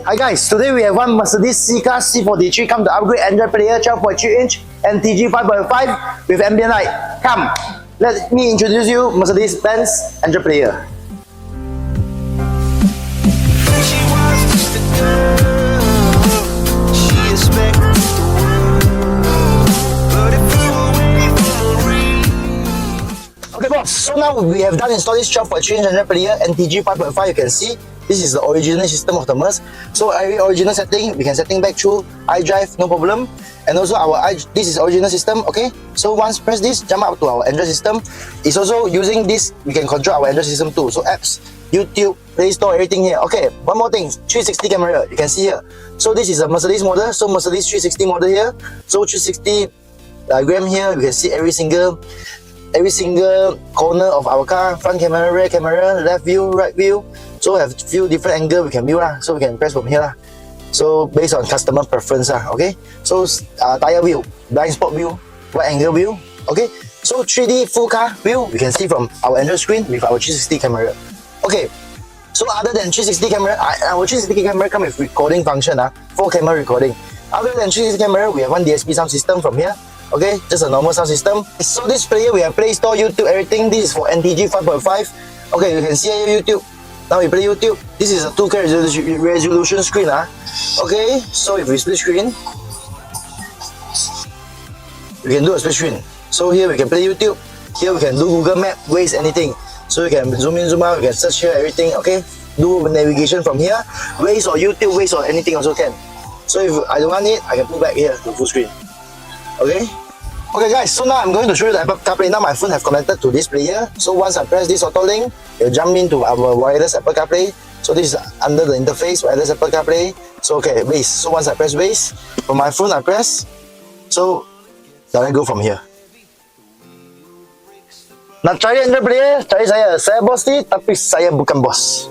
Hi guys, today we have one Mercedes C-Class C43 come to upgrade Android player 12.3 inch and TG 5.5 with ambient light. Come, let me introduce you Mercedes-Benz Android player. Okay boss, so now we have done install this 12.3 inch Android player and TG 5.5. You can see this is the original system of the Merc. So every original setting, we can setting back through iDrive, no problem. And also this is original system, okay? So once press this, jump up to our Android system. It's also using this, we can control our Android system too. So apps, YouTube, Play Store, everything here. Okay, one more thing, 360 camera, you can see here. So this is a Mercedes model, so Mercedes 360 model here. So 360 diagram here, you can see every single corner of our car, front camera, rear camera, left view, right view. So have few different angle we can view lah. So we can press from here lah. So based on customer preference lah, okay. So tire view, blind spot view, wide angle view, okay. So 3D full car view we can see from our Android screen with our 360 camera. Okay. So other than 360 camera, our 360 camera come with recording function 4 camera recording. Other than 360 camera, we have one DSP sound system from here. Okay, just a normal sound system. So this player we have Play Store, YouTube, everything. This is for NTG 5.5. Okay, you can see here YouTube. Now we play YouTube. This is a 2K resolution screen. Okay, so if we split screen, we can do a split screen. So here we can play YouTube. Here we can do Google Map, Waze, anything. So you can zoom in, zoom out. You can search here, everything. Okay, do navigation from here. Waze or YouTube, Waze or anything also can. So if I don't want it, I can pull back here to full screen. Okay. Okay guys, so now I'm going to show you the Apple CarPlay. Now my phone have connected to this player. So once I press this auto link, it will jump into our wireless Apple CarPlay. So this is under the interface, wireless Apple CarPlay. So okay, base. So once I press base, from my phone I press. So then I go from here. Nak cari Android player, cari saya. Saya bos ni, tapi saya bukan bos.